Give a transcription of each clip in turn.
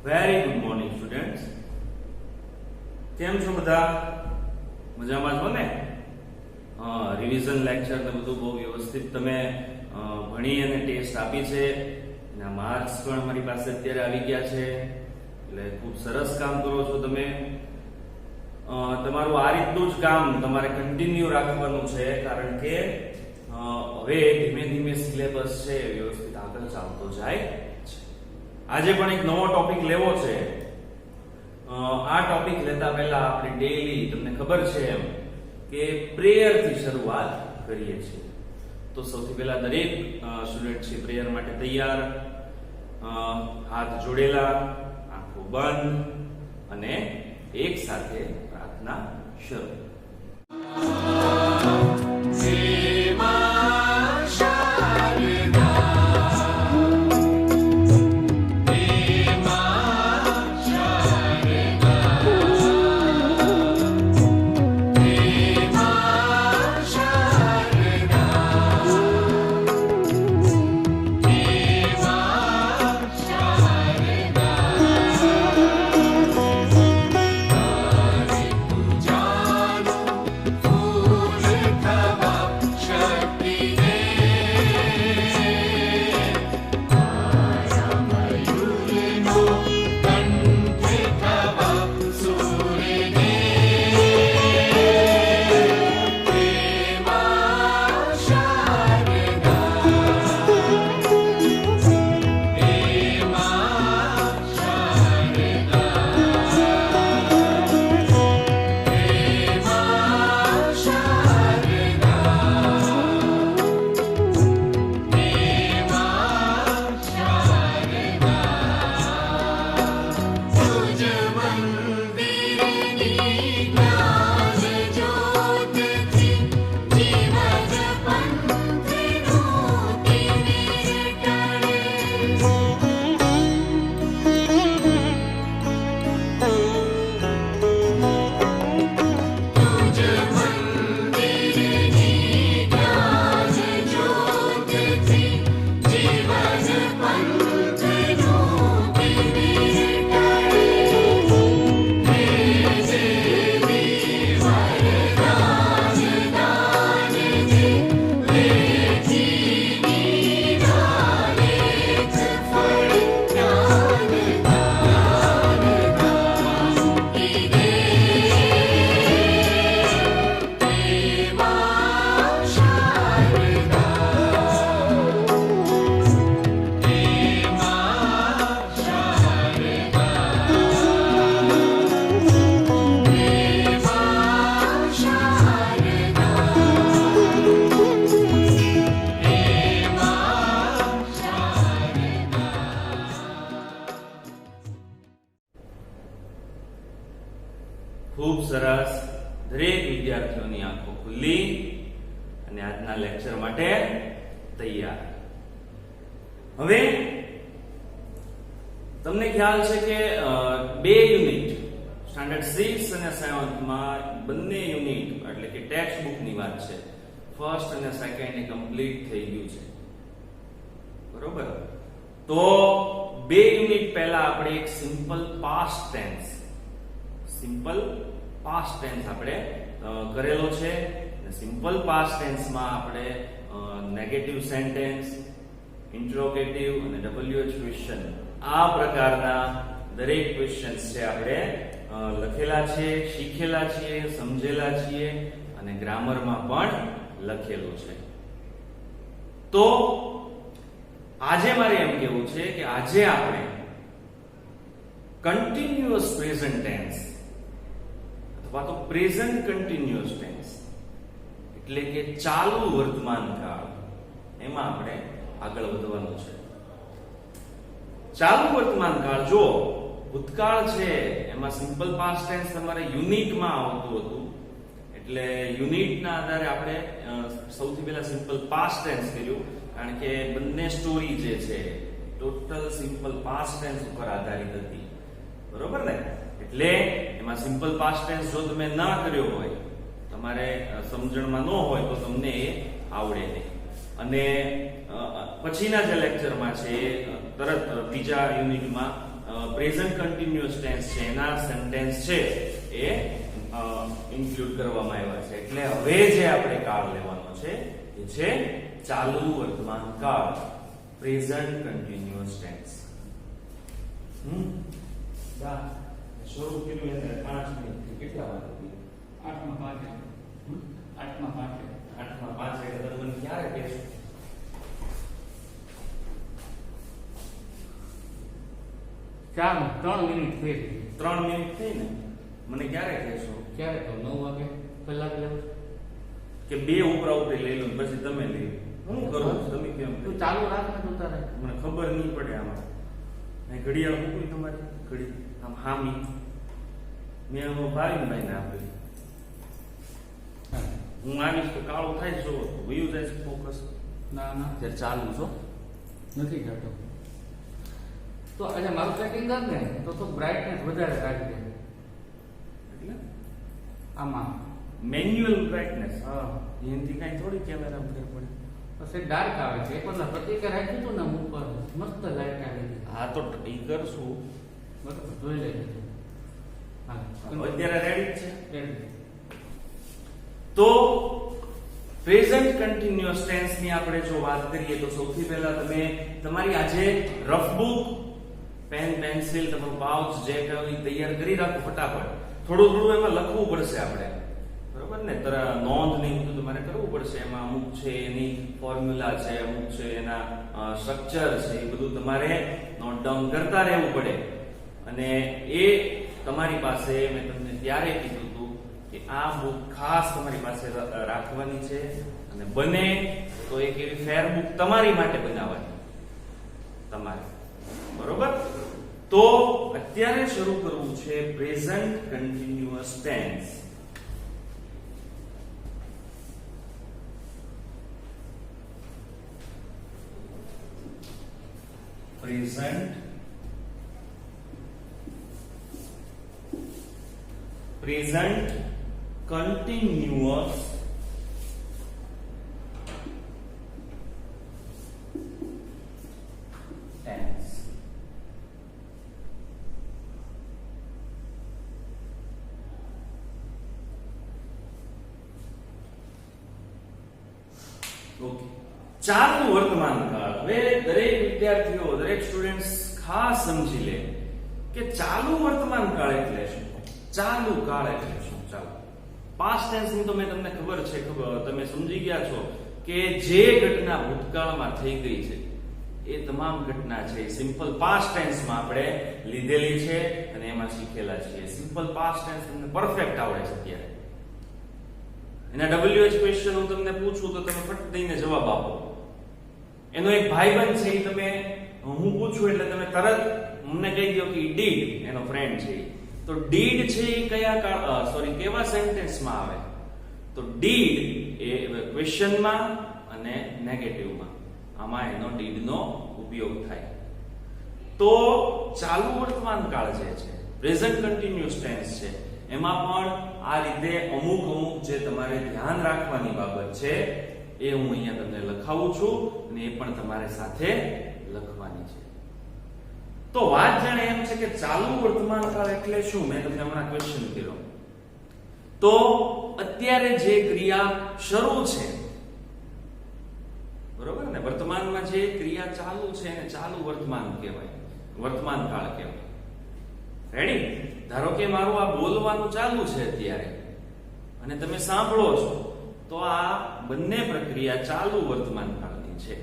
Very good morning students. કેમ છો બધા? મજામાં છો ને? રિવિઝન લેક્ચર ને બધું બહુ વ્યવસ્થિત તમે ભણી અને ટેસ્ટ આપી છે. એના માર્ક્સ પણ અમારી પાસે અત્યારે આવી ગયા છે, એટલે ખૂબ સરસ કામ કરો છો તમે. તમારું આ રીતનું જ કામ તમારે કન્ટિન્યુ રાખવાનું છે, કારણ કે હવે ધીમે ધીમે સિલેબસ છે વ્યવસ્થિત આગળ ચાલતો જાય છે. આજે પણ એક નવો ટોપિક લેવો છે. આ ટોપિક લેતા પહેલા આપણે ડેઈલી, તમને ખબર છે એમ કે પ્રેયર થી શરૂઆત કરીએ છીએ. તો સૌથી પહેલા દરેક સ્ટુડન્ટ છે પ્રેયર માટે તૈયાર, હાથ જોડેલા, આંખો બંધ અને એક સાથે પ્રાર્થના શરૂ. ખૂબ સરસ. દરેક વિદ્યાર્થીઓની આંખો ખુલ્લી અને આજના લેક્ચર માટે તૈયાર. હવે તમને ખ્યાલ છે કે બે યુનિટ સ્ટાન્ડર્ડ 6 અને 7 માં બંને યુનિટ એટલે કે ટેક્સ્ટ બુક ની વાત છે, ફર્સ્ટ અને સેકન્ડ એ કમ્પ્લીટ થઈ ગયું છે, બરોબર? તો બે યુનિટ પહેલા આપણે એક સિમ્પલ પાસ્ટ ટેન્સ આપણે કરેલો છે. સિમ્પલ પાસ્ટ ટેન્સ માં આપણે નેગેટિવ સેન્ટેન્સ, ઇન્ટ્રોગેટિવ અને WH ક્વેશ્ચન, આ પ્રકારના દરેક ક્વેશ્ચન્સ છે આપણે લખેલા છે, શીખેલા છીએ, સમજેલા છીએ અને ગ્રામરમાં પણ લખેલું છે. તો આજે મારે એમ કહેવું છે કે આજે આપણે કન્ટિન્યુઅસ પ્રેઝન્ટ ટેન્સ અથવા તો પ્રેઝન્ટ કન્ટિન્યુઅસ ટેન્સ એટલે કે ચાલુ વર્તમાન કાળ, એમાં આપણે આગળ વધવાનું છે. ચાલુ વર્તમાન કાળ, જો ભૂતકાળ છે એમાં સિમ્પલ પાસ્ટ ટેન્સ તમારે યુનિટમાં આવતું હતું, એટલે યુનિટના આધારે આપણે સૌથી પહેલા સિમ્પલ પાસ્ટ ટેન્સ કર્યું, કારણ કે બંને સ્ટોરી જે છે ટોટલ સિમ્પલ પાસ્ટ ટેન્સ ઉપર આધારિત હતી, બરોબર ને? એટલે એમાં સિમ્પલ પાસ્ટ ટેન્સ જો તમે ના કર્યો હોય, તમારે સમજણમાં ન હોય, તો તમને એ આવડે નહીં. અને પછીના જે લેક્ચરમાં છે તરત બીજા યુનિટમાં પ્રેઝન્ટ કન્ટિન્યુઅસ ટેન્સ છે એના સેન્ટેન્સ છે એ ઇન્ક્લુડ કરવામાં આવ્યા છે. એટલે હવે જે આપણે કાળ લેવાનો છે એ છે ચાલુ વર્તમાન કાળ, પ્રેઝન્ટ કન્ટિન્યુઅસ ટેન્સ. શરૂ કર્યું એટલે 5 મિનિટ કેટલા વાગે? 8:05 એટલે તમે ક્યારે કહેશો? ચાલો 3 મિનિટ થઈ. 3 મિનિટ થઈ ને, મને ક્યારે કહેશો? ક્યારે તો 9 વાગે કલાક લેવો કે 2 ઉપરા ઉપરી લઈ લો ને પછી તમે લઈ લો. હું કરું તમે કેમ? તું ચાલુ રાખ ને તું તારે. મને ખબર નહીં પડે આમાં. અહીં ઘડિયાળ મૂકવી તમારી ઘડી આમ હામી મેં ભાઈ ને આપી. હું આવીશ તો કાળું થાય છો વયું જાય છે ફોકસ. ના ના ત્યારે ચાલુ છો નથી જતો. તો આજે મારું સેટિંગ કર ને તો બ્રાઇટનેસ વધારે રાખી દે. એટલે આમાં મેન્યુઅલ બ્રાઇટનેસ હા એનાથી કાંઈ થોડી કેમેરા ફેર પડે. પછી ડાર્ક આવે છે. એક વખત પ્રતિકાર રાખ્યું હતું ને ઉપર મસ્ત લાઈટ આવી હતી. હા તો ઈ કરશું. બરાબર જોઈ લેજો. હા અત્યારે રેડી છે. રેડી. તો પ્રેઝન્ટ કન્ટિન્યુઅસ ટેન્સ ની આપણે જો વાત કરીએ તો સૌથી પહેલા તમે તમારી આજે રફ બુક, પેન, પેન્સિલ, તમારું પાઉચ જે કઈ તૈયાર કરી રાખો ફટાફટ. થોડું થોડું એમાં લખવું પડશે આપણે, બરોબર ને? નોંધ ને બધું તમારે કરવું પડશે. એમાં અમુક છે એની ફોર્મ્યુલા છે, અમુક છે એના સ્ટ્રક્ચર છે, એ બધું તમારે નોટ ડાઉન કરતા રહેવું પડે. અને એ તમારી પાસે મેં તમને ત્યારે કીધું હતું કે આ બુક ખાસ તમારી પાસે રાખવાની છે અને બને તો એક એવી ફેર બુક તમારી માટે બનાવવાની તમારે, બરોબર? તો અત્યારે શરૂ કરવું છે present continuous tense. Present continuous tense. Okay, ચાલુ વર્તમાન કાળ. હવે દરેક વિદ્યાર્થીઓ, દરેક સ્ટુડન્ટ્સ ખાસ સમજી લે કે ચાલુ વર્તમાન કાળ એટલે શું, ચાલુ કાળ એટલે શું. ચાલો પાસ્ટ ટેન્સ ની તો મેં તમને ખબર છે, તમે સમજી ગયા છો કે જે ઘટના ભૂતકાળમાં થઈ ગઈ છે એ તમામ ઘટના છે સિમ્પલ પાસ્ટ ટેન્સ માં આપણે લીધેલી છે અને એમાં શીખેલા છીએ. સિમ્પલ પાસ્ટ ટેન્સ તમને પરફેક્ટ આવડે છે અત્યારે. એના WH ક્વેશ્ચન હું તમને પૂછું તો તમે ફટ દઈને જવાબ આપો. એનો એક ભાઈબંધ છે, એ તમે હું પૂછું એટલે તમે તરત મને કહી દો કે ડીડ, એનો ફ્રેન્ડ છે. તો ડીડ છે એ કેવા સેન્ટેન્સમાં આવે? તો ડીડ એ ક્વેશ્ચનમાં અને નેગેટિવમાં, આમાં એનો ડીડ નો ઉપયોગ થાય. તો ચાલુ વર્તમાન કાળ જે છે, પ્રેઝન્ટ કન્ટિન્યુઅસ ટેન્સ છે, એમાં પણ આ રીતે અમુક જે તમારે ધ્યાન રાખવાની બાબત છે એ હું અહીંયા તમને લખાવું છું અને એ પણ તમારે સાથે લખવાની છે. તો વાત જાણે એમ છે કે ચાલુ વર્તમાન કાળ એટલે શું? મેં તમને હમણાં ક્વેશ્ચન કર્યો. તો અત્યારે જે ક્રિયા શરૂ છે, બરોબર ને, વર્તમાનમાં જે ક્રિયા ચાલુ છે એને ચાલુ વર્તમાન કહેવાય, વર્તમાન કાળ કહેવાય. રેડી? ધારો કે મારું આ બોલવાનું ચાલુ છે અત્યારે અને તમે સાંભળો છો, તો આ બંને પ્રક્રિયા ચાલુ વર્તમાન કાળની છે.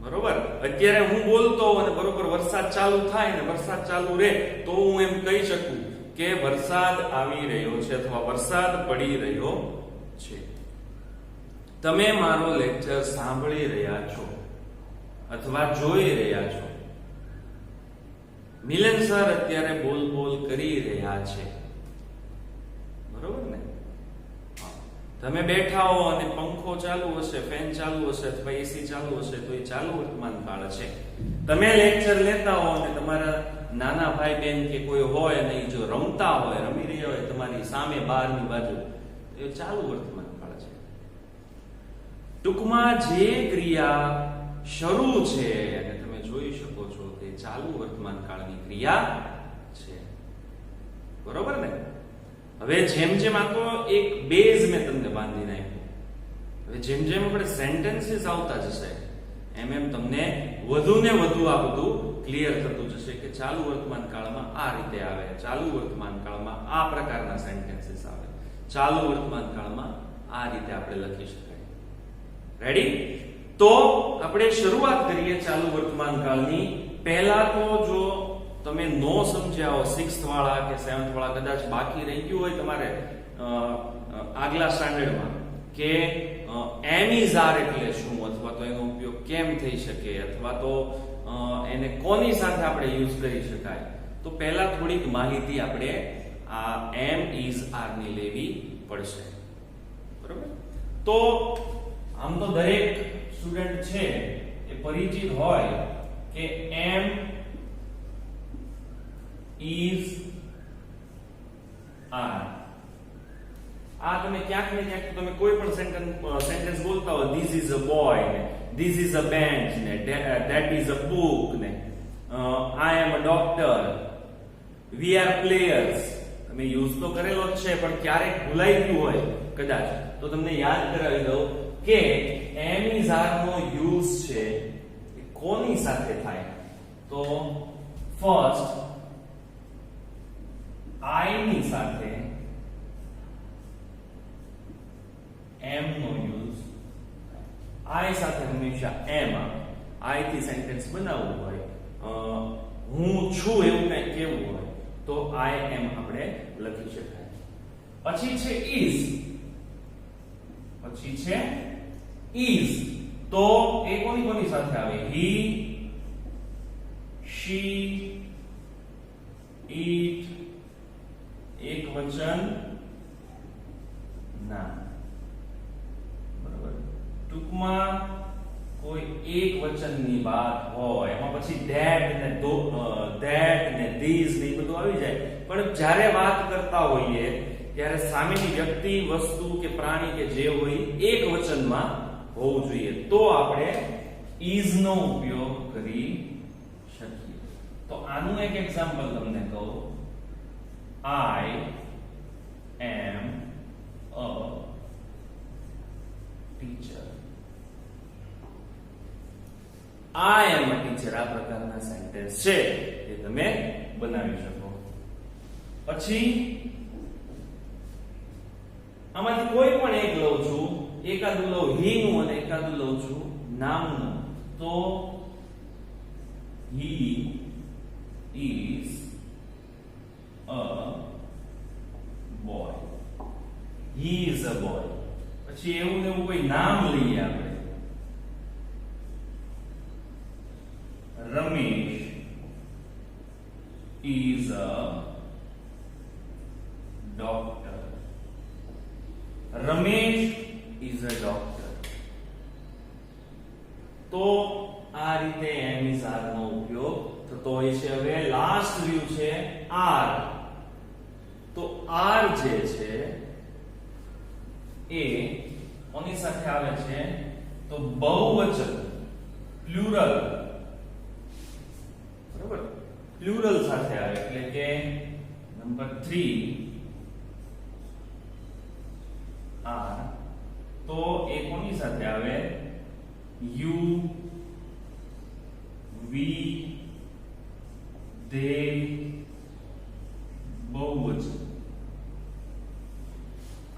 બરોબર? અત્યારે હું બોલતો અને બરોબર વરસાદ ચાલુ થાય ને વરસાદ ચાલુ રહે તો હું એમ કહી શકું કે વરસાદ આવી રહ્યો છે અથવા વરસાદ પડી રહ્યો છે. તમે મારો લેક્ચર સાંભળી રહ્યા છો અથવા જોઈ રહ્યા છો. મિલન સર અત્યારે બોલ કરી રહ્યા છે. બરોબર ને? તમે બેઠા હો અને પંખો ચાલુ હશે, ફેન ચાલુ હશે અથવા એસી ચાલુ હશે તો એ ચાલુ વર્તમાન કાળ છે. તમે લેક્ચર લેતા હો અને તમારા નાના ભાઈ બહેન કે કોઈ હોય અને જો રમતા હોય, રમી રહ્યા હોય તમારી સામે બહારની બાજુ, એ ચાલુ વર્તમાન કાળ છે. ટૂંકમાં જે ક્રિયા શરૂ છે અને તમે જોઈ શકો છો કે ચાલુ વર્તમાન કાળની ક્રિયા છે. બરોબર ને? હવે જેમ જેમ આ તો એક બેઝ મેં તમને બાંધી નાખ્યું. હવે જેમ જેમ આપણે સેન્ટેન્સીસ આવતા જશે એમ એમ તમને વધુ ને વધુ આ બધું ક્લિયર થતું જશે કે ચાલુ વર્તમાન કાળમાં આ રીતે આવે, ચાલુ વર્તમાન કાળમાં આ પ્રકારના સેન્ટેન્સીસ આવે, ચાલુ વર્તમાન કાળમાં આ રીતે આપણે લખી શકાય. રેડી? તો આપણે શરૂઆત કરીએ ચાલુ વર્તમાન કાળની. પહેલા તો જો તમે નો સમજ્યા હો 6th વાળા કે 7th વાળા, કદાચ બાકી રહી ગયું હોય તમારે આગલા સ્ટાન્ડર્ડમાં કે એમ ઇઝ આર એટલે શું, અથવા તો એનો ઉપયોગ કેમ થઈ શકે, અથવા તો એને કોની સાથે આપણે યુઝ કરી શકાય, તો પહેલા થોડીક માહિતી આપણે આ એમ ઇઝ આર ની લેવી પડશે. બરોબર? તો આમ તો દરેક સ્ટુડન્ટ છે એ પરિચિત હોય કે એમ ઇઝ આર. આ તમે ક્યાંક ને ક્યાંક તમે કોઈ પણ સેન્ટેન્સ બોલતા હો, ધીસ ઇઝ અ બોય ને ધીસ ઇઝ અ બેન્ચ ને ધેટ ઇઝ અ બુક ને I am a doctor, we are players, તમે યુઝ તો કરેલો જ છે, પણ ક્યારેક ભૂલાઈ ગયું હોય કદાચ તો તમને યાદ કરાવી દઉં કે એમ ઇઝ આર નો યુઝ છે એ કોની સાથે થાય, તો ફર્સ્ટ આઈ ની સાથે એમ નો યુઝ. આઈ સાથે હંમેશા એમ આવે. આઈ થી સેન્ટેન્સ બનાવવું હોય, હું છું એવું કઈ કેવું હોય તો આઈ એમ આપણે લખી શકાય. પછી છે ઇઝ. પછી છે ઇઝ. તો એ કોની સાથે આવે? હી, શી, ઇટ, એક વચન ના. બરાબર? ટૂંકમાં કોઈ એક વચનની વાત હોય એમાં પછી ધેટ ને ધીસ ને એ બધું આવી જાય, પણ જ્યારે વાત કરતા હોઈએ ત્યારે સામેની વ્યક્તિ, વસ્તુ કે પ્રાણી કે જે હોય એક વચનમાં હોવું જોઈએ, તો આપણે ઇઝ નો ઉપયોગ કરી શકીએ. તો આનું એક એક્ઝામ્પલ તમને કહું. આઈ am a teacher. I am a teacher આ પ્રકારના સેન્ટેન્સ છે એ તમે બનાવી શકો. પછી આમાંથી કોઈ પણ એક લઉં છું, એકાદું લઉં હી નું અને એકાદું લઉં છું નામનું, તો he is a boy. He is a boy. પછી એવું ને એવું કોઈ નામ લઈએ આપણે. Ramesh is a doctor. Ramesh is a doctor. તો આ રીતે એમ ઇઝ આર નો ઉપયોગ થતો હોય છે. હવે લાસ્ટ વ્યૂ છે આર. તો આર જે છે એ કોની સાથે આવે છે? તો બહુવચન, પ્લુરલ. બરાબર? પ્લુરલ સાથે આવે, એટલે કે નંબર 3 આર. તો એ કોની સાથે આવે? યુ, વી, ધે, બહુવચન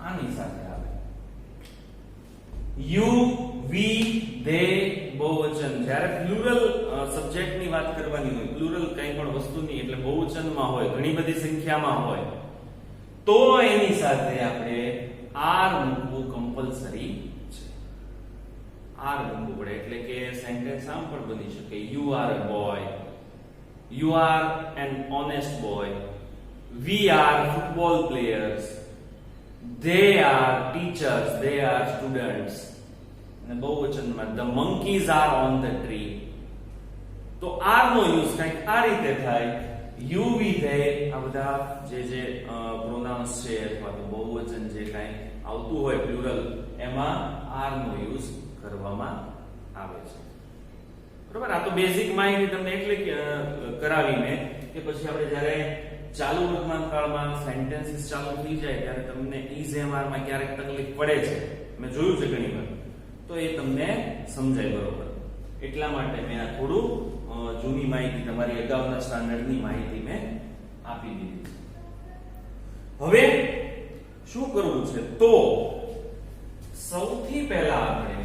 આની સાથે આવે. યુ, વી, ધે, બહુવચન. જ્યારે પ્લુરલ સબ્જેક્ટની વાત કરવાની હોય, પ્લુરલ કંઈ પણ વસ્તુની એટલે બહુવચનમાં હોય, ઘણી બધી સંખ્યામાં હોય, તો એની સાથે આપણે આર મૂકવું કમ્પલસરી છે. આર મૂકવું પડે, એટલે કે સેન્ટેન્સ આમ પણ બની શકે: you are a boy, you are an honest boy, we are football players, they are teachers, they are students. અને બહુવચનમાં the monkeys are on the tree. તો આર નો યુઝ કંઈક આ રીતે થાય: યુ, વી, ધે, આ બધા જે પ્રોનાઉન્સ છે અથવા તો બહુવચન જે કાંઈ આવતું હોય પ્લુરલ, એમાં આર નો યુઝ કરવામાં આવે છે. બરાબર, આ તો બેઝિક માહિતી તમને એટલે કરાવી મેં કે પછી આપણે જ્યારે ચાલુ વર્તમાન કાળમાં સેન્ટેન્સીસ ચાલુ થઈ જાય ત્યારે તમને EZMR માં ક્યારેક તકલીફ પડે છે, મેં જોયું છે ઘણીવાર, તો એ તમને સમજાય બરોબર. એટલા માટે મેં આ થોડું જૂની માહિતી, તમારી અગાઉના સ્ટાન્ડર્ડની માહિતી મેં આપી દીધી. હવે શું કરવું છે? તો સૌથી પહેલા આપણે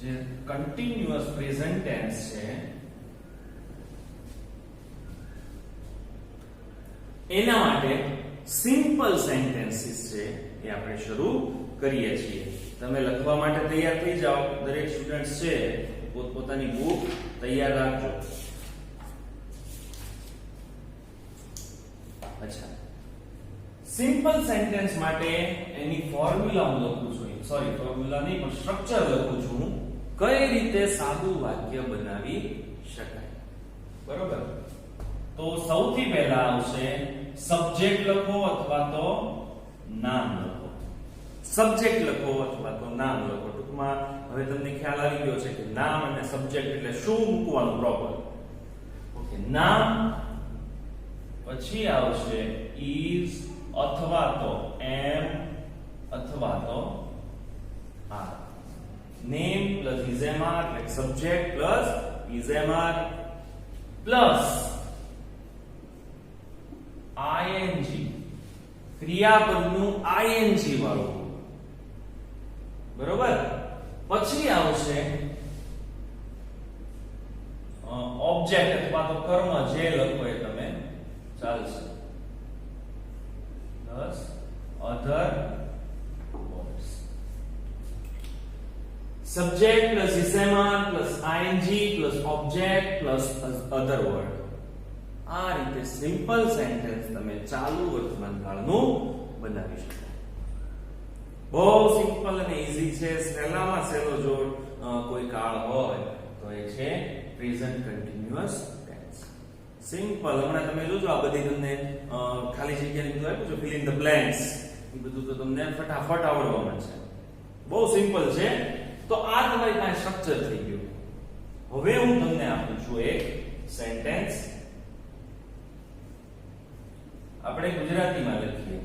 જે કન્ટિન્યુઅસ પ્રેઝન્ટ ટેન્સ છે એના માટે સિમ્પલ સેન્ટેન્સીસ છે એ આપણે શરૂ કરીએ છીએ. તમે લખવા માટે તૈયાર થઈ જાઓ. દરેક સ્ટુડન્ટ છે પોતપોતાની બુક તૈયાર રાખજો. અચ્છા, સિમ્પલ સેન્ટેન્સ માટે એની ફોર્મ્યુલા હું લખું છું. સોરી, ફોર્મ્યુલા નહીં પણ સ્ટ્રક્ચર લખું છું. કઈ રીતે સાદું વાક્ય બનાવી શકાય, બરોબર? તો સૌથી પહેલા આવશે સબ્જેક્ટ લખો અથવા તો નામ લખો. સબ્જેક્ટ લખો અથવા તો નામ લખો. ટૂંકમાં હવે તમને ખ્યાલ આવી ગયો છે કે નામ અને સબ્જેક્ટ એટલે શું મૂકવાનું પ્રોપર. ઓકે, નામ, પછી આવશે is અથવા તો am અથવા તો are. name plus is-mr like subject plus is-mr plus ing, ક્રિયાપદનું ing વાળું, બરોબર? પછી આવશે ઓબ્જેક્ટ અથવા તો કર્મ, જે લખો એ તમે ચાલશે, પ્લસ અધર words. Subject plus is-mr plus ing plus object plus અધર વર્ડ. આ રીતે સિમ્પલ સેન્ટેન્સ તમે ચાલુ વર્તમાન કાળનું બનાવી શકો. બહુ સિમ્પલ અને ઈઝી છે. સહેલામાં સહેલો જો કોઈ કાળ હોય તો એ છે પ્રેઝન્ટ કન્ટિન્યુઅસ ટેન્સ. સિમ્પલ. હમણાં તમે જોજો આ બધી તમને ખાલી જગ્યાની બધું આપ્યું છે, ફિલ ઇન ધ બ્લેન્ક્સ, એ બધું તો તમને ફટાફટ આવડવાનું છે. બહુ સિમ્પલ છે. તો આ તમારી પાસે સ્ટ્રક્ચર થઈ ગયું. હવે હું તમને આપું છું એક સેન્ટેન્સ. આપણે ગુજરાતીમાં લખીએ.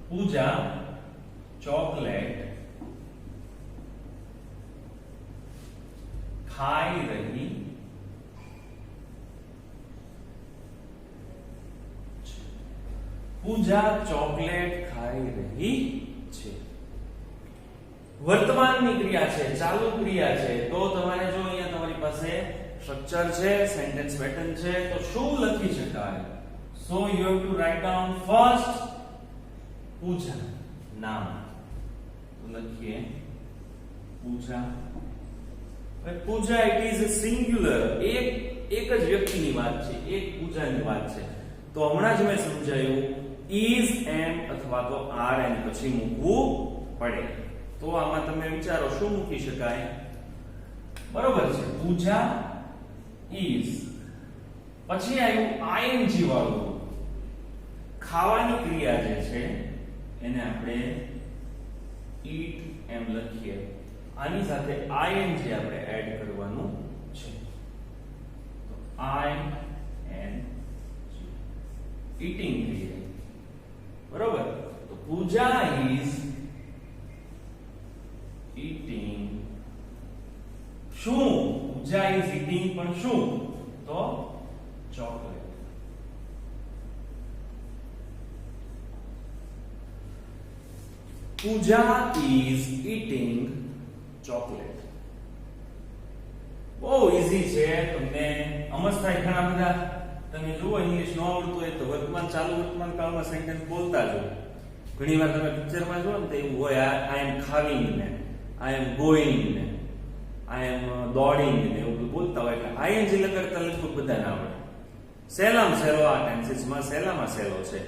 પૂજા ચોકલેટ ખાઈ રહી છે. પૂજા ચોકલેટ ખાઈ રહી છે. વર્તમાનની ક્રિયા છે, ચાલુ ક્રિયા છે. તો તમારે જો અહીંયા તમારી પાસે સ્ટ્રક્ચર છે, સેન્ટેન્સ પેટર્ન છે, તો શું લખી શકાય? So you have to write down first પૂજા, નામ. તો લખીએ પૂજા. હવે પૂજા ઇટ ઇઝ અ સિંગ્યુલર, એક જ વ્યક્તિની વાત છે, એક પૂજાની વાત છે. તો હમણાં જ મેં સમજાયું is, am અથવા તો are એની પછી મૂકવું પડે. તો આમાં તમે વિચારો શું મૂકી શકાય? બરોબર છે, પૂજા is, પછી આવ્યું ing વાળું. ખાવાની ક્રિયા જે છે એને આપણે eat એમ લખીએ. આની સાથે ing આપણે એડ કરવાનું છે. તો eating ક્રિયા, બરોબર? તો પૂજા is eating. શું? પૂજા is eating પણ શું? તો chocolate. Pooja is eating chocolate. બહુ ઈઝી છે. તમને સમજતા ઘણા બધા તમે જુઓ ઇંગ્લિશ ન આવડતું હોય તો વર્તમાન ચાલુ વર્તમાન કાળમાં સેન્ટેન્સ બોલતા જો. ઘણીવાર તમે પિક્ચરમાં જુઓ ને તો એવું હોય આઈ એમ ખાવિંગ ને આઈ એમ ગોઈંગ ને આઈ એમ દોડિંગ ને એવું બોલતા હોય. એટલે આઈએનજી લગાડતા લગભગ બધાને આવડે. સહેલામાં સહેલો આ ટેન્સીસમાં સહેલામાં સહેલો છે.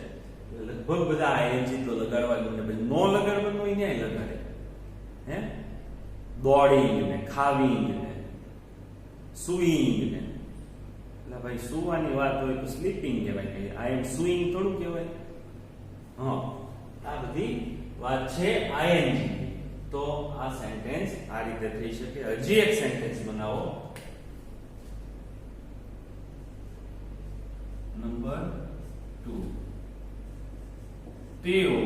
લગભગ બધા આઈએનજી તો લગાડવાનું ને પછી નો લગાડવાનું હોય ન્યાય લગાડે. હે, દોડિંગ ને ખાવિંગ ને સુઈંગ ને. એટલે ભાઈ સુવાની વાત હોય તો સ્લીપિંગ કહેવાય. આઈ એમ સુઈંગ થોડું કહેવાય. હા આ બધી વાત છે આઈએનજી. તો આ સેન્ટેન્સ આ રીતે થઈ શકે. હજી એક સેન્ટેન્સ બનાવો. નંબર 2. તેઓ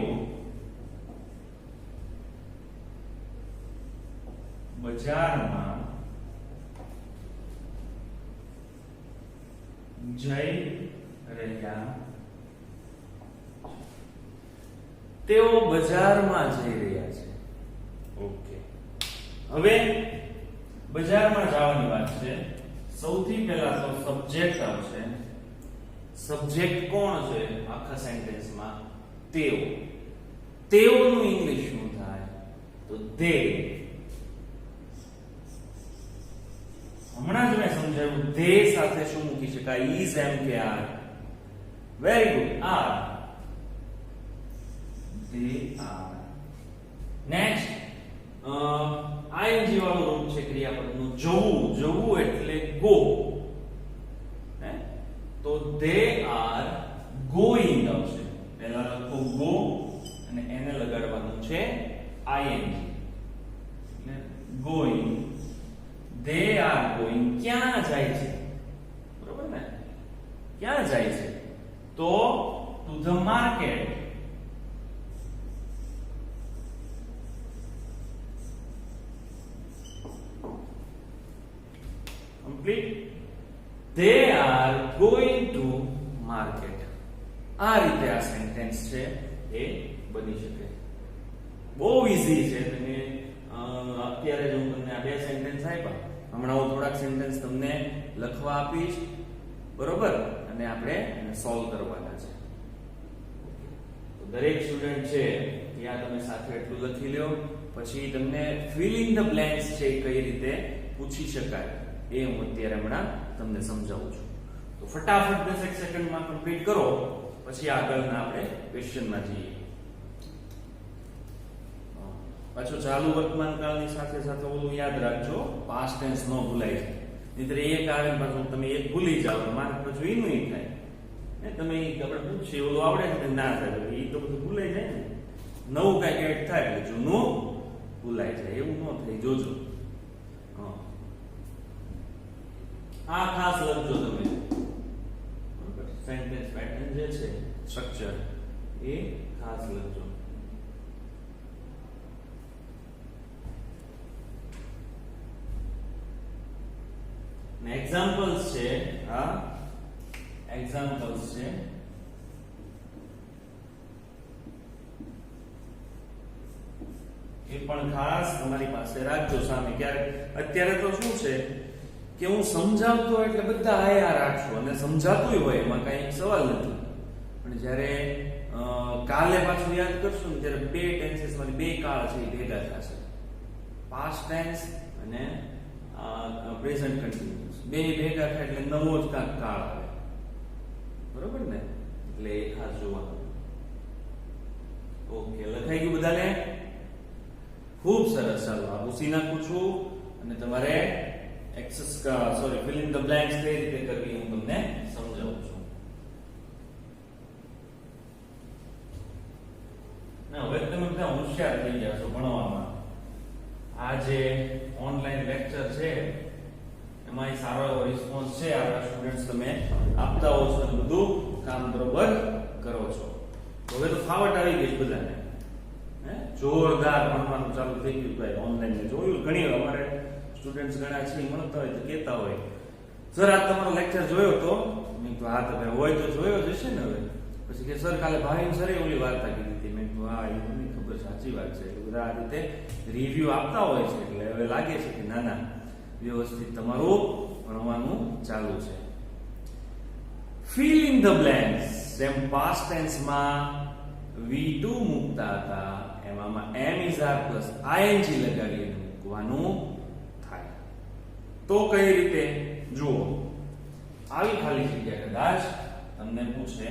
બજારમાં જઈ રહ્યા. તેઓ બજારમાં જઈ રહ્યા છે. ઓકે, હવે બજારમાં જવાની વાત છે. સૌથી પહેલા તો સબ્જેક્ટ આવશે. સબ્જેક્ટ કોણ છે આખા સેન્ટેન્સમાં? તેઓ. તેઓનું ઇંગ્લિશ શું થાય? તો they. હમણાં જ મેં સમજાવ્યું they સાથે શું મૂકી શકાય? is, am કે are. Very good, are. they are. Next ing વાળું રૂપ છે ક્રિયાપદનું જવું. જવું એટલે go. તો they are going આવશે. પહેલા લખો go અને એને લગાડવાનું છે ing. એટલે going. they are going. ક્યાં જાય છે? બરોબર ને? ક્યાં જાય છે? તો to the market. complete. they are going to market. આ રીતે આ સેન્ટેન્સ છે એ બની શકે. બહુ ઈઝી છે. તમે અત્યારે જો હું તમને આ બે સેન્ટેન્સ આપ્યા, હમણાં હું થોડાક સેન્ટેન્સ તમને લખવા આપીશ, બરોબર, અને આપણે એને સોલ્વ કરવાના છે. તો દરેક સ્ટુડન્ટ છે ત્યાં તમે સાથે એટલું લખી લ્યો. પછી તમને ફિલ ઇન ધ બ્લેન્ક્સ છે એ કઈ રીતે પૂછી શકાય એ હું અત્યારે હમણાં તમને સમજાવું છું. તો ફટાફટ 10 સેકન્ડમાં કમ્પ્લીટ કરો, પછી આગળના આપણે ક્વેશ્ચનમાં જઈએ. પાછો ચાલુ વર્તમાન કાળની સાથે સાથે ઓલું યાદ રાખજો, પાસ્ટ ટેન્સ ન ભૂલાય છે. નહીતર એક આવે પાછું તમે એક ભૂલી જાવ, મારે પાછું એનું ઈ થાય. તમે આપણે પૂછીએ ઓલું આવડે છે ના થાય, એ તો બધું ભૂલાઈ જાય ને. નવું કઈક એડ થાય એટલે જૂનું ભૂલાઈ જાય. એવું ન થાય, જોજો. આ ખાસ લખજો તમે. સેન્ટેન્સ પેટર્ન જે છે, સ્ટ્રક્ચર, એ ખાસ લખજો. ને એક્ઝામ્પલ્સ છે, આ એક્ઝામ્પલ્સ છે. એ પણ ખાસ તમારી પાસે રાખજો સામે. ક્યારે અત્યારે તો શું છે કે હું સમજાવતો એટલે બધા આયા રાખશો અને સમજાતું હોય એમાં કઈ સવાલ નથી. પણ જ્યારે કાલે પાછું યાદ કરશું ને ત્યારે બે ટેન્સીસ માંથી બે કાળ છે એ ભેગા થશે. પાસ્ટ ટેન્સ અને પ્રેઝન્ટ કન્ટિન્યુઅસ બે ભેગા થાય એટલે નવો જ કાળ આવે. બરોબર ને? એટલે એ ખાસ જોવાનું. ઓકે, લખાઈ ગયું બધાને? ખૂબ સરસ. ચાલો આ પૂછી નાખું છું અને તમારે ફિલ ઇન ધ બ્લેન્ક્સ કઈ રીતે કરવી હું તમને સમજાવું છું. ના, હવે તમે બધા હોશિયાર થઈ ગયા છો ભણવામાં. આ જે ઓનલાઈન લેક્ચર છે એમાં સારો એવો રિસ્પોન્સ છે. આપણા સ્ટુડન્ટ્સ તમે આપતા હો છો અને બધું કામ બરોબર કરો છો. હવે તો ફાવટ આવી ગઈ છે બધાને. જોરદાર ભણવાનું ચાલુ થઈ ગયું ભાઈ. ઓનલાઈન જોયું ઘણી અમારે સ્ટુડન્ટ્સ ઘણા છે મળતા હોય તો કહેતા હોય, સર આજ તમારો લેક્ચર જોયો તો? મેં કીધું હા. તો ભાઈ હોય તો જોયો જ હશે ને. હવે પછી કે સર કાલે ભાવિન સરે ઓલી વાર્તા કીધી હતી. મેં કીધું હા, એ મને ખબર, સાચી વાત છે. એટલે બધા આ રીતે રિવ્યુ આપતા હોય છે એટલે હવે લાગે છે કે ના ના વ્યવસ્થિત તમારું ભણવાનું ચાલુ છે. Fill in the blanks. જેમ પાસ્ટ ટેન્સમાં V2 મૂકતા હતા એમાં am is are plus ing લગાડીને મૂકવાનું થાય. તો કઈ રીતે જુઓ, આવી ખાલી જગ્યા કદાચ તમને પૂછે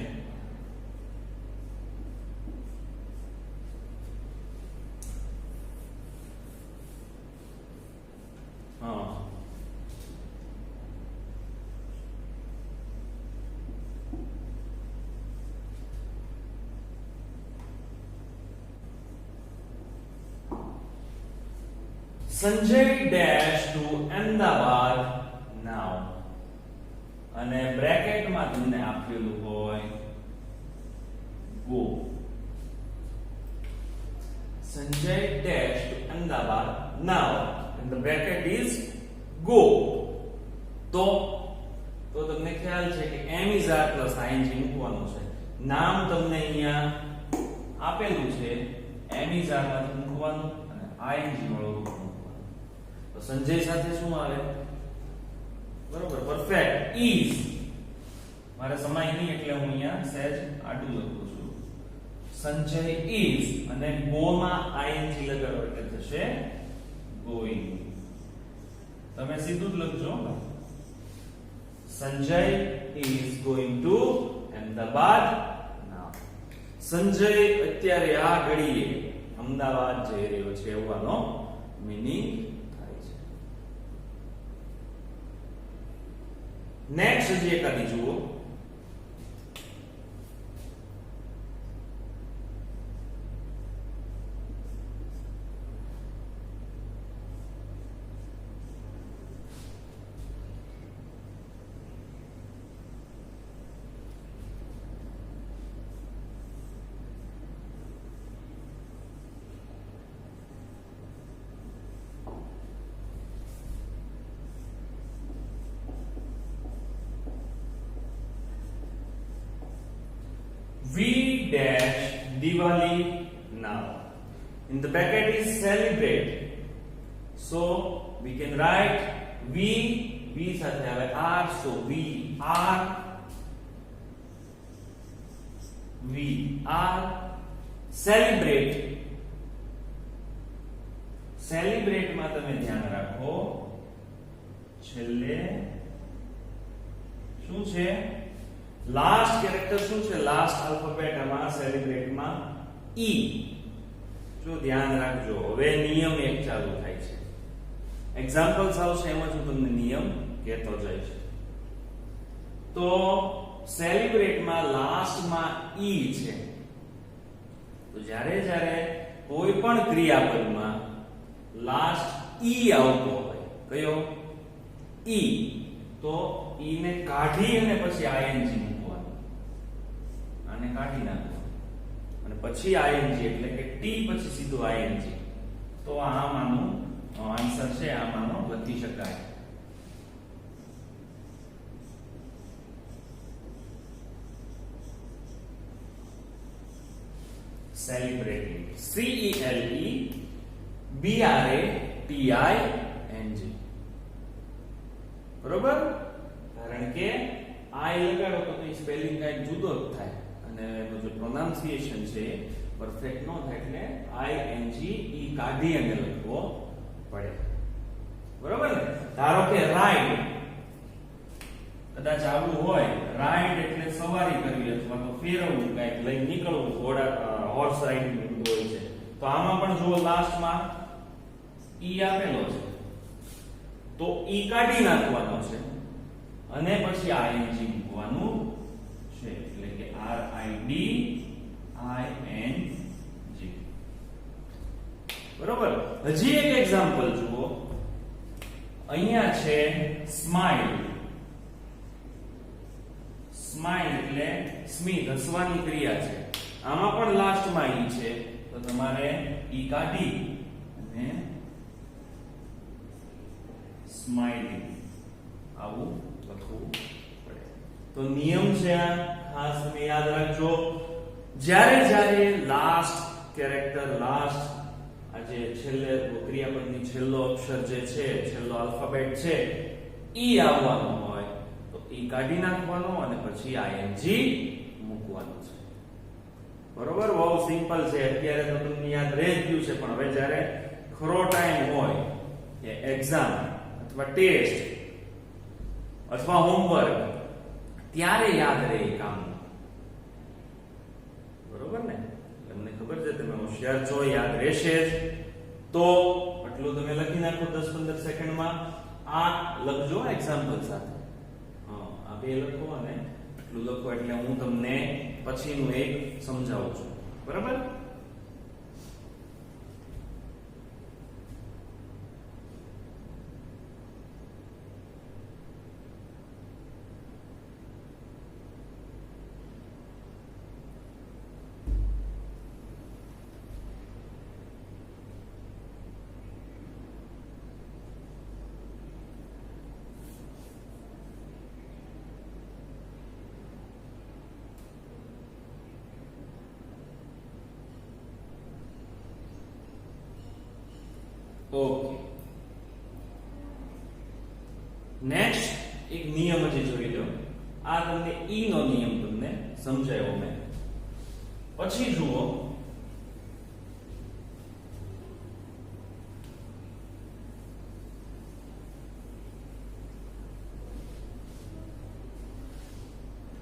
Sanjay dash to Ahmedabad now, અને બ્રેકેટમાં તમને આપેલું હોય go. Sanjay dash to Ahmedabad now and the bracket is go. તો તમને ખ્યાલ છે કે m is r plus ing મૂકવાનું છે. નામ તમને અહીંયા આપેલું છે, m is r માંથી મૂકવાનું અને ing વાળું મૂકવાનું. તો સંજય સાથે શું આવે? બરોબર, પરફેક્ટ. is મારે સમાય નહીં એટલે હું અહીંયા સહેજ આડું લખું છું. સંજય is અને go માં ing લગાડો એટલે થશે going. તમે સીધું જ લખજો. Sanjay is going to Ahmedabad now. Sanjay અત્યારે આ ઘડીએ અમદાવાદ જઈ રહ્યો છે એવાનો મીનિંગ થાય છે. નેક્સ્ટ હજી એકાદી જુઓ. We dash Diwali now. In the bracket is celebrate. So we can write we સાથે આવે r, so we are celebrate. Celebrate માં તમે ધ્યાન રાખો છેલ્લે શું છે? લાસ્ટ કેરેક્ટર શું છે? લાસ્ટ આલ્ફાબેટ આમાં સેલિબ્રેટ માં e. જો ધ્યાન રાખજો, હવે નિયમ એક ચાલુ થાય છે. એક્ઝામ્પલ્સ આવશે એમાં હું તમને નિયમ કહેતો જઈશ. તો સેલિબ્રેટ માં લાસ્ટ માં e છે. તો જ્યારે કોઈ પણ ક્રિયાપદમાં લાસ્ટ e આવતો હોય, કયો e, તો e ને કાઢી અને પછી ing આને કાઢી નાખો અને પછી ing એટલે કે t પછી સીધું ing. તો આમાંનું આન્સર છે, આમાંનો લખી શકાય. Celebrating, CELEBRATING. બરોબર? કારણ કે I લગાડો તો સ્પેલિંગ કઈ જુદો જ થાય અને જો પ્રોનાઉન્સિએશન છે પરફેક્ટ નો થાય એટલે ing e કાઢી અને લખવો પડે. બરોબર ને? ધારો કે રાઈડ, કદાચ આવું હોય, રાઈડ એટલે સવારી કરવી અથવા તો ફેરવવું, કઈક લઈ નીકળવું, ઘોડા હોર્સ રાઇડિંગ હોય છે. તો આમાં પણ જો લાસ્ટમાં ઈ આપેલો છે તો ઈ કાઢી નાખવાનો છે અને પછી ing મૂકવાનું છે, એટલે કે RIDING. બરોબર? હજી એક એક્ઝામ્પલ જુઓ. અહીંયા છે સ્માઈલ. સ્માઈલ એટલે સ્મિત, હસવાની ક્રિયા છે. આમાં પણ લાસ્ટમાં ઈ છે તો તમારે ઈ કાઢી અને સ્માઇલિંગ આવું લખવું પડે. તો નિયમ છે આ, ખાસ તમે યાદ રાખજો. જ્યારે લાસ્ટ કેરેક્ટર, લાસ્ટ આ જે છેલ્લે ક્રિયાપદની છેલ્લો અક્ષર જે છે, છેલ્લો આલ્ફાબેટ છે, ઈ આવવાનો હોય તો ઈ કાઢી નાખવાનો અને પછી ing મૂકવાનું છે. બરોબર? બહુ સિમ્પલ છે. અત્યારે તો તમને યાદ રહી ગયું છે, પણ હવે જ્યારે ખરો ટાઈમ હોય કે એક્ઝામ અથવા ટેસ્ટ અથવા હોમવર્ક, ત્યારે યાદ રહે એ કામ. બરોબર ને? તમને ખબર છે તમે હોશિયાર છો, યાદ રહેશે જ. તો આટલું તમે લખી નાખો 10-15 સેકન્ડમાં. આ લખજો એક્ઝામ્પલ સાથે. આ બે લખો અને આટલું લખો એટલે હું તમને પછીનું એક સમજાવું છું. બરાબર? ઓકે, નેક્સ્ટ એક નિયમ હજી જોઈ લો. આ તમને ઈ નો નિયમ તમને સમજાવ્યો મેં. પછી જુઓ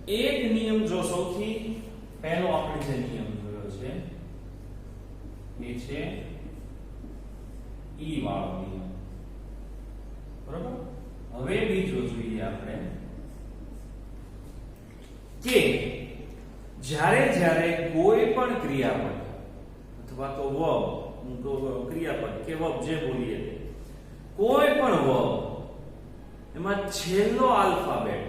એક નિયમ, જો સૌથી પહેલો આપણે જે નિયમ જોયો છે એ છે ઈ વાળો નિયમ, બરોબર. હવે બીજો જોઈએ આપણે કે જ્યારે જ્યારે કોઈ પણ ક્રિયાપદ અથવા તો ક્રિયાપદ કે વર્બ જે બોલીએ તે કોઈ પણ વર્બ એમાં છેલ્લો આલ્ફાબેટ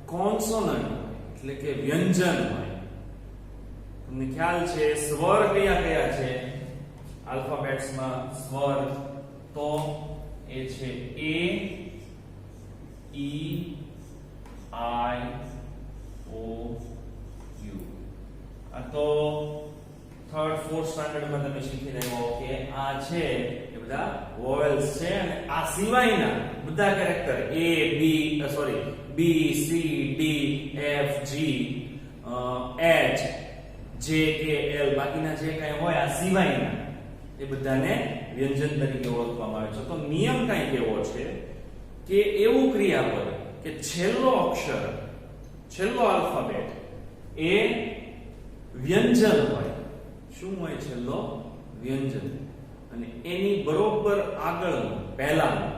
કોન્સોનન્ટ એટલે કે વ્યંજન હોય. તમને ખ્યાલ છે સ્વર કયા કયા છે આલ્ફાબેટ્સમાં? સ્વર તો એ છે એ, ઈ, આઈ, ઓ, યુ. આ તો થર્ડ ફોર્થ સ્ટાન્ડર્ડમાં તમે શીખી રહ્યા કે આ છે એ બધા વોવેલ્સ છે, અને આ સિવાયના બધા કેરેક્ટર એ, બી, સી, ડી, એફ, જી, એચ, જે, કે, એલ, બાકીના જે કઈ હોય આ સિવાયના એ બધાને વ્યંજન તરીકે ઓળખવામાં આવે છે. તો નિયમ કઈ એવો છે કે એવું ક્રિયાપદ કે છેલ્લો અક્ષર, છેલ્લો આલ્ફાબેટ એ વ્યંજન હોય. શું હોય? છેલ્લો વ્યંજન. અને એની બરોબર આગળનું પહેલાનું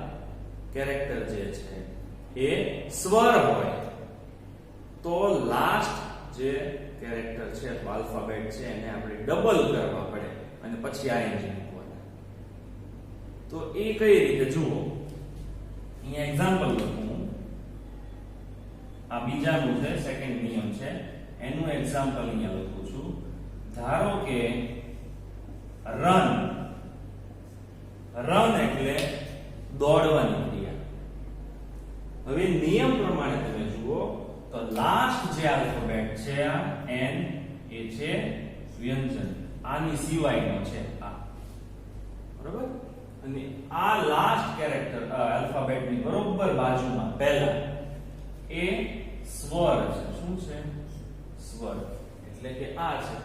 કેરેક્ટર જે છે એ સ્વર હોય. તો લાસ્ટ જે કેરેક્ટર છે અથવા આલ્ફાબેટ છે એને આપણે ડબલ કરવા પડે અને પછી આઈએનજી મૂકવાના. તો એ કઈ રીતે જુઓ, અહીંયા એક્ઝામ્પલ લખું. આ બીજાનું છે, સેકન્ડ નિયમ છે, એનું એક્ઝામ્પલ અહીંયા લખું છું. ધારો કે રન એટલે દોડવાની ક્રિયા. હવે નિયમ પ્રમાણે તમે જુઓ તો લાસ્ટ જે આલ્ફાબેટ છે આ એન એ છે વ્યંજન, આની સિવાયનો છે આ, બરોબર. અને આ લાસ્ટ કેરેક્ટર આલ્ફાબેટની બરોબર બાજુમાં પહેલા એ સ્વર છે. શું છે? સ્વર. એટલે કે આ છે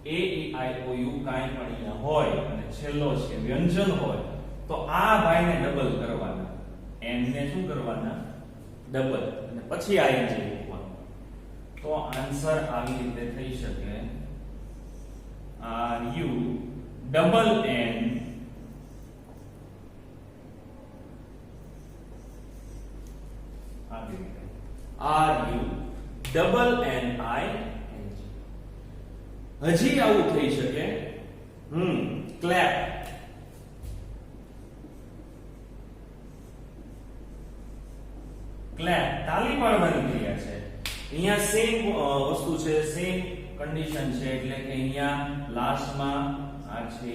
એ, ઈ, આઈ, ઓ, યુ કાંઈ પણ અહીંયા હોય અને છેલ્લો છે વ્યંજન હોય તો આ ભાઈને ડબલ કરવાના, એન ને શું કરવાના? ડબલ, અને પછી આઈએનજી મૂકવાનું. તો આન્સર આવી રીતે થઈ શકે આર યુ ડબલ એન આવી રીતે R U double N I. હજી આવું થઈ શકે ક્લેપ. ક્લેપ તાલી પાડવાની ક્રિયા છે. અહીંયા સેમ વસ્તુ છે, સેમ કન્ડિશન છે. એટલે કે અહીંયા લાસ્ટમાં આ છે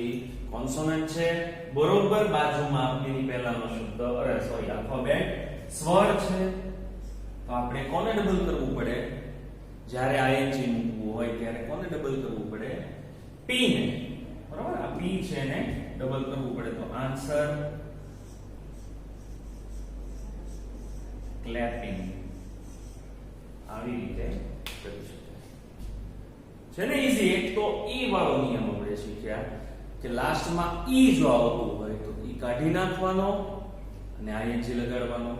કોન્સોનન્ટ છે, બરોબર બાજુમાં એની પહેલાનો શબ્દ આલ્ફાબેટ સ્વર છે. તો આપણે કોને ડબલ કરવું પડે? જ્યારે આઈએનજી મૂકવું હોય ત્યારે કોને ડબલ કરવું પડે? પી ને, બરાબર. આ પી છે ને ડબલ કરવું પડે. તો આન્સર ક્લેપિંગ. આવી રીતે કરી શકાય છે ને ઈઝી. એક તો ઈ વાળો નિયમ આપણે શીખ્યા કે લાસ્ટમાં ઈ જો આવતું હોય તો ઈ કાઢી નાખવાનો અને આઈએનજી લગાડવાનો.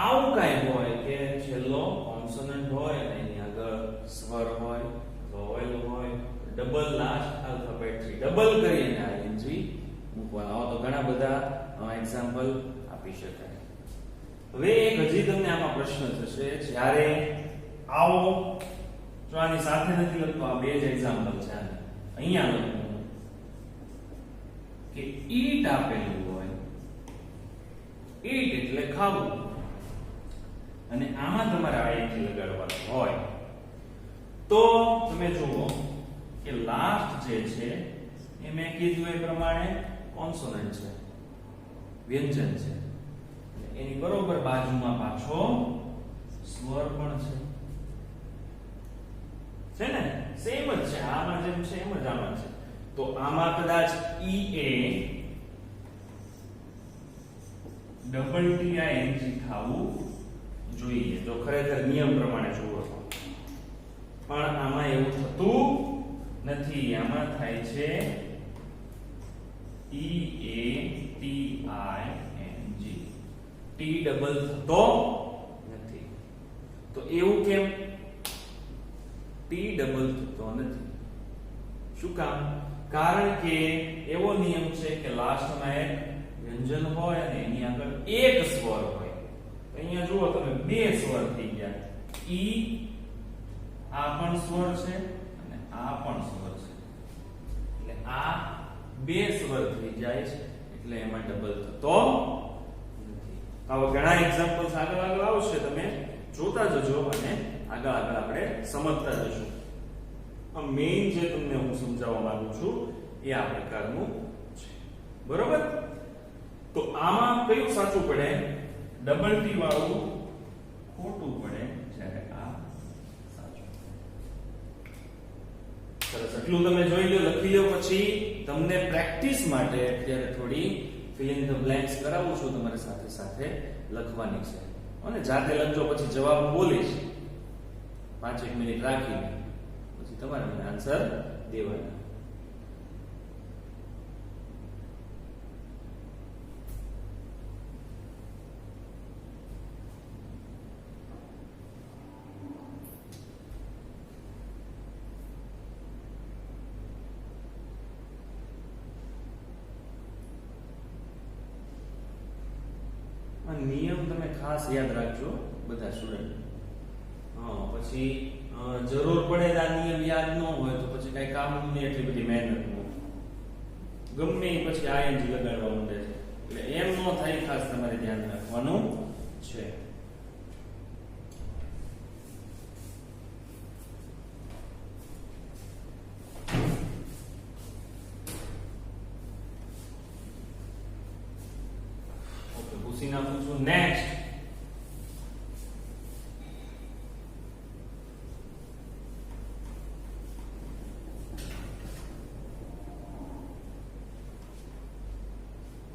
આવું કઈ હોય કે છેલ્લો કોન્સોનન્ટ હોય અને એની આગળ સ્વર હોય, વોવેલ હોય, ડબલ લાસ્ટ આલ્ફાબેટ થી ડબલ કરીને આઈએનજી મૂકવાના. તો ઘણા બધા એક્ઝામ્પલ આપી શકાય. હવે એક હજી તમને આમાં પ્રશ્ન થશે, જ્યારે આવો જો આની સાથે નથી લખતો, આ બે જ એક્ઝામ્પલ છે. અહીંયા લખું કે ઈટ આપેલું હોય, ઈટ એટલે ખાવું, અને આમાં તમારે આઈએનજી લગાડવાનું હોય તો તમે જુઓ કે લાસ્ટ જે છે એ મેં કીધું એ પ્રમાણે કોન્સોનન્ટ છે, વ્યંજન છે. એની બરોબર બાજુમાં પાછો સ્વર પણ છે. છે ને, સેમ જ છે, આમાં જેમ છે એમ જ આમાં છે. તો આમાં કદાચ EA ડબલ TING થવું જોઈએ જો ખરેખર નિયમ પ્રમાણે જુઓ તો, પણ આમાં એવું થતું નથી. આમાં થાય છે EATING, T ડબલ થતો નથી. તો એવું કેમ T ડબલ થતો નથી? શું કામ? કારણ કે એવો નિયમ છે કે લાસ્ટમાં એક વ્યંજન હોય અને એની આગળ એક સ્વર હોય. અહીંયા જુઓ તમે બે સ્વર થઈ ગયા. ઈ આ પણ સ્વર છે અને આ પણ સ્વર છે, એટલે આ બે સ્વર થઈ જાય છે, એટલે એમાં ડબલ થતો નથી. આવા ઘણા એક્ઝામ્પલ્સ આગળ આવશે, તમે જોતા જજો અને આગળ આપણે સમજતા જશું. આ મેઇન જે તમને હું સમજાવવા માંગુ છું એ આ પ્રકારનું છે. બરોબર? તો આમાં કયું સાચું પડે? ડબલ ટી વાળું ખોટું પડે, જ્યારે આ સાચું. સરસ, એટલું તમે જોઈ લો, લખી લો. પછી તમને પ્રેક્ટિસ માટે અત્યારે થોડી ફિલ ઇન ધ બ્લેન્ક્સ કરાવું છું, તમારી સાથે સાથે લખવાની છે. અને જાતે લખજો, પછી જવાબ બોલીશ 5 મિનિટ રાખીને, પછી તમારે મને આન્સર દેવાના. નિયમ તમે ખાસ યાદ રાખજો બધા સ્ટુડન્ટ. પછી જરૂર પડે આ નિયમ યાદ ન હોય તો પછી કઈ કામનું નહીં, એટલી બધી મહેનતનું. ગમે એ પછી ING લગાડવા માંડે છે, એટલે એમ ન થાય, ખાસ તમારે ધ્યાન રાખવાનું છે.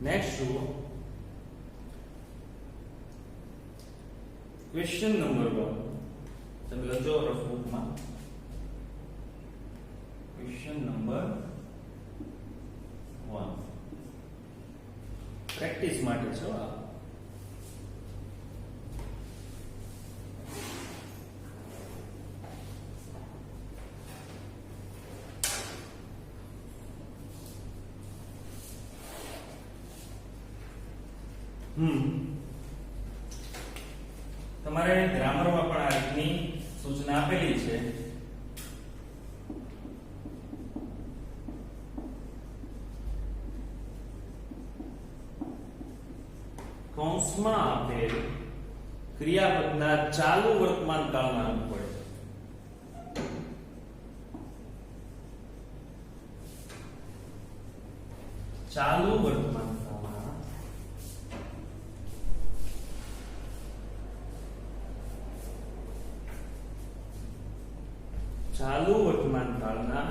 Next, જુઓ ક્વેશ્ચન નંબર 1. તમે લખજો રફ બુકમાં. ક્વેશ્ચન નંબર 1 પ્રેક્ટિસ માટે છે. તમારે ગ્રામરમાં પણ આ રીતની સૂચના આપેલી છે. કૌંસમાં આપેલ ક્રિયાપદના ચાલુ વર્તમાન કાળના અંક પડે. ચાલુ વર્તમાન કાળના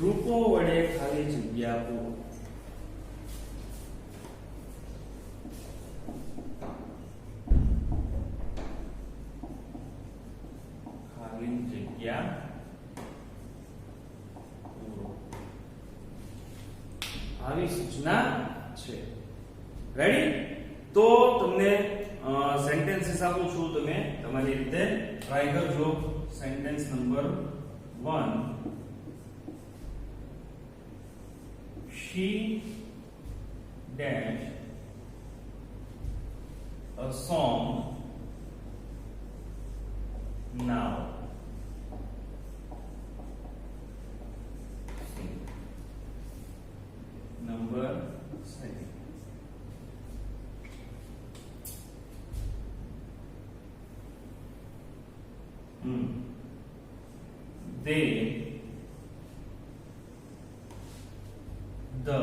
રૂપો વડે ખાલી જગ્યા પૂરો. ખાલી જગ્યા પૂરો, આવી સૂચના છે. રેડી? તો તમને સેન્ટેન્સીસ આપું છું, તમે તમારી રીતે ટ્રાય કરજો. Sentence number 1. She dash a song now. Number 2. They, the,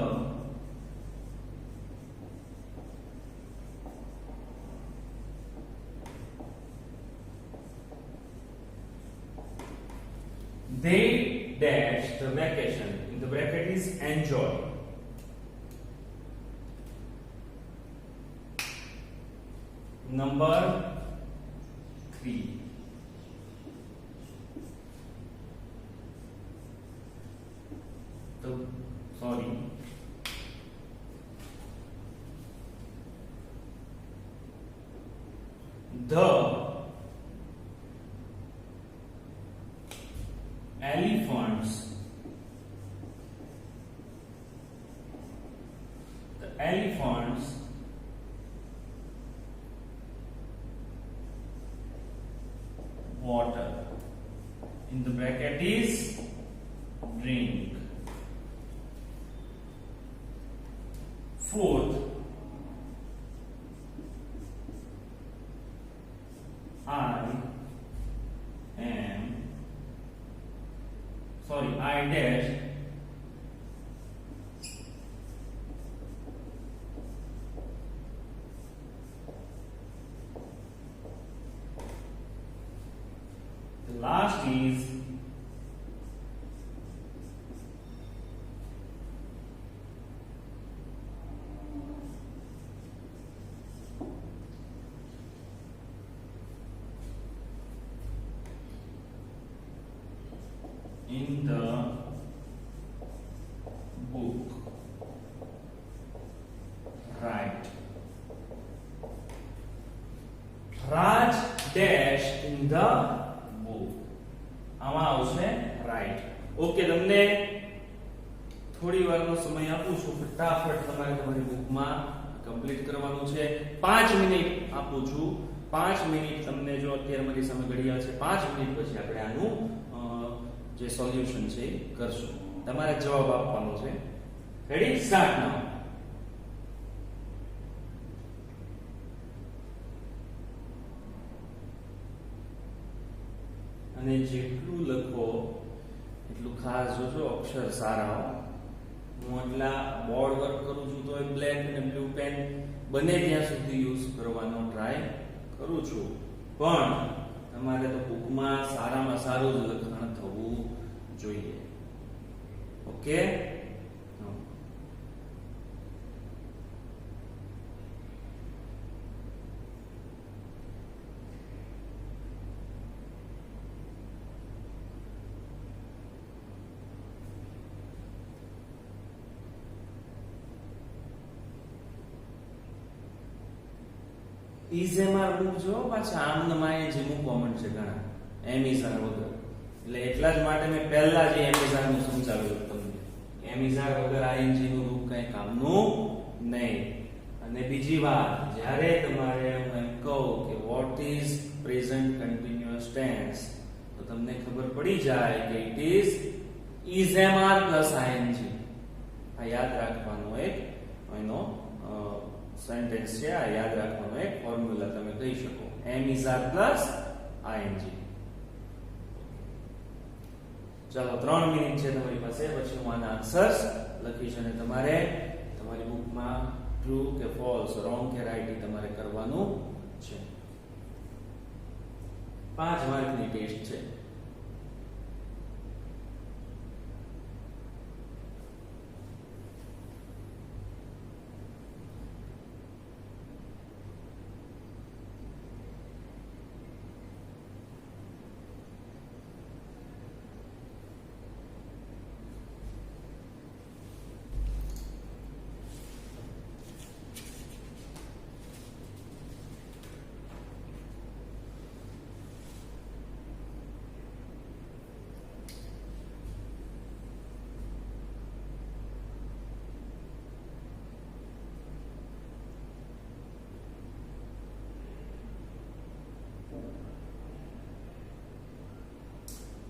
the vacation in the bracket is enjoy. Number 3. So, sorry. The elephants water in the bracket is drink. Fourth, I dash the last is in the book write. Raj dash in the book. આમાં આવશે right. Okay, તમને થોડી વારનો સમય આપું છું, ફટાફટ તમારે તમારી બુકમાં કમ્પ્લીટ કરવાનું છે. 5 મિનિટ આપું છું. 5 મિનિટ તમને જો અત્યારે મારી સામે ઘડિયાળ છે, 5 મિનિટ પછી આપણે આનું જે સોલ્યુશન છે એ કરશું. તમારે જવાબ આપવાનો છે. રેડી, સ્ટાર્ટ નાઉ. અને જેટલું લખો એટલું ખાસ જોજો, અક્ષર સારા. હું એટલા બોર્ડ વર્ક કરું છું તો બ્લેક અને બ્લુ પેન બને ત્યાં સુધી યુઝ કરવાનો ટ્રાય કરું છું, પણ તમારે તો બુકમાં સારામાં સારું જ લખાણ થવું જોઈએ. ઓકે, ઈઝેમાર બુક જો પાછા આમનમાય જે બુક કોમન છે ઘણા એમિઝાર વગર, એટલે એટલા જ માટે મેં પહેલા જે એમિઝાર નું સમજાવ્યું તમને. એમિઝાર વગર આઈએનજી નું રૂપ કઈ કામનું નહીં. અને બીજી વાત, જ્યારે તમારે હું એમ કહું કે what is present continuous tense, તો તમને ખબર પડી જાય કે it is is am are plus ING. આ યાદ રાખવાનો એક એનો સેન્ટેન્સ છે, આ યાદ રાખવાનો એક ફોર્મ્યુલા તમે કહી શકો, એમ ઇઝ આર પ્લસ આઈએનજી. ચાલો 3 મિનિટ છે તમારી પાસે, પછી હું આના આન્સર્સ લખીશ અને તમારે તમારી બુકમાં ટ્રુ કે ફોલ્સ, રોંગ કે રાઈટ તમારે કરવાનું છે. 5 માર્કની ટેસ્ટ છે.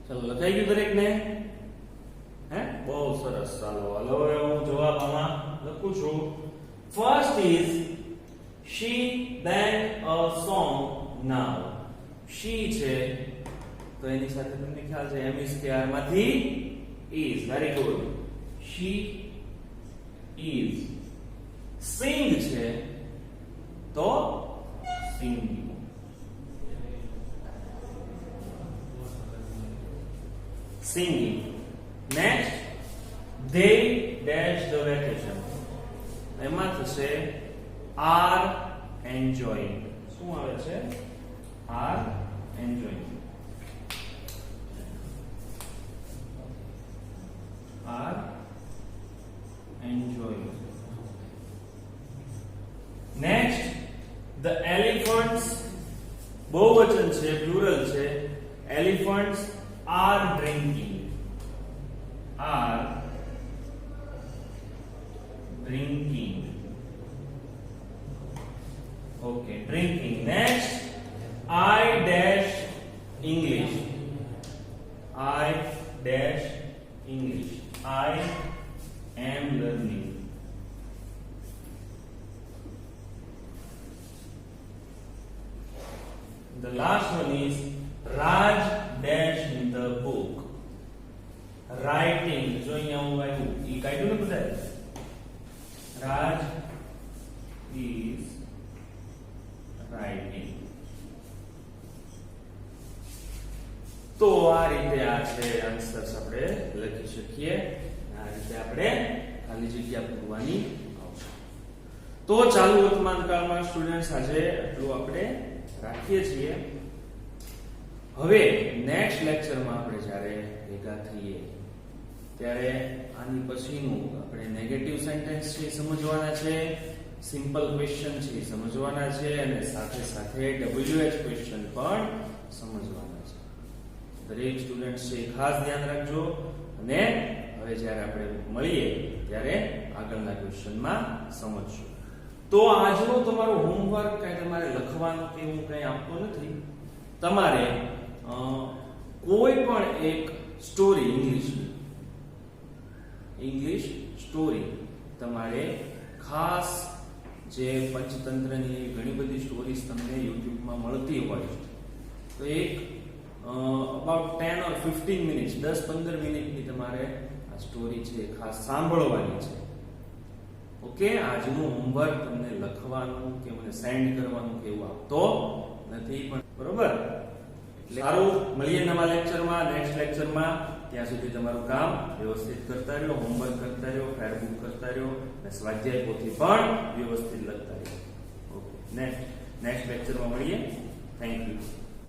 ચલો, લખાઈ ગયું દરેક ને? હે, બહુ સરસ. ચાલો હાલો, હવે હું જવાબ આમાં લખું છું. First is she sang a song now. she છે તો એની સાથે તમને ખ્યાલ છે એમ ઇઝ કે આર માંથી is. Very good. she is. sing છે તો singing. Singing. Next they dash the vacation. એમાં થશે are enjoying. શું આવે છે? are enjoying. are enjoying. Next, the elephants બહુવચન છે, પ્લુરલ છે. Elephants are drinking. are drinking. Okay, drinking. Next, I dash English. I dash English. I am learning. The last one is Raj dash in the book. Writing. જો અહીંયા હું આવ્યું ઈ કાઢ્યું ને બધા. Raj is writing. તો આ રીતે આ છે આન્સર્સ આપણે લખી શકીએ. આ રીતે આપણે ખાલી જગ્યા પૂરવાની આવશે. તો ચાલુ વર્તમાન કાળમાં સ્ટુડન્ટ્સ આજે આટલું આપણે રાખીએ છીએ. હવે નેક્સ્ટ લેક્ચરમાં આપણે જ્યારે ભેગા થઈએ ત્યારે આની પછીનું આપણે નેગેટિવ સેન્ટેન્સ છે એ સમજવાના છે, સિમ્પલ ક્વેશ્ચન છે એ સમજવાના છે અને સાથે સાથે WH ક્વેશ્ચન પણ સમજવાના છે. દરેક સ્ટુડન્ટ છે ખાસ ધ્યાન રાખજો અને હવે જ્યારે આપણે મળીએ ત્યારે આગળના ક્વેશ્ચનમાં સમજશું. તો આજનું તમારું હોમવર્ક કઈ તમારે લખવાનું કે એવું કઈ આપતો નથી. તમારે કોઈ પણ એક સ્ટોરી ઇંગ્લિશ સ્ટોરી તમારે ખાસ જે પંચતંત્રની ઘણી બધી સ્ટોરીઝ તમને યુટ્યુબમાં મળતી હોય છે તો એક અબાઉટ 10 or 15 મિનિટ્સ 10-15 મિનિટની તમારે આ સ્ટોરી છે ખાસ સાંભળવાની છે. ઓકે, આજનું હોમવર્ક તમને લખવાનું કે મને સેન્ડ કરવાનું કે એવું આપતો નથી પણ બરોબર. એટલે સારું, મળીએ નવા લેક્ચરમાં, નેક્સ્ટ લેક્ચરમાં. ત્યાં સુધી તમારું કામ વ્યવસ્થિત કરતા રહ્યો, હોમવર્ક કરતા રહ્યો, ફેરબુક કરતા રહ્યો અને સ્વાધ્યાય પોથી પણ વ્યવસ્થિત લખતા રહ્યો. ઓકે, નેક્સ્ટ લેક્ચરમાં મળીએ. Thank you.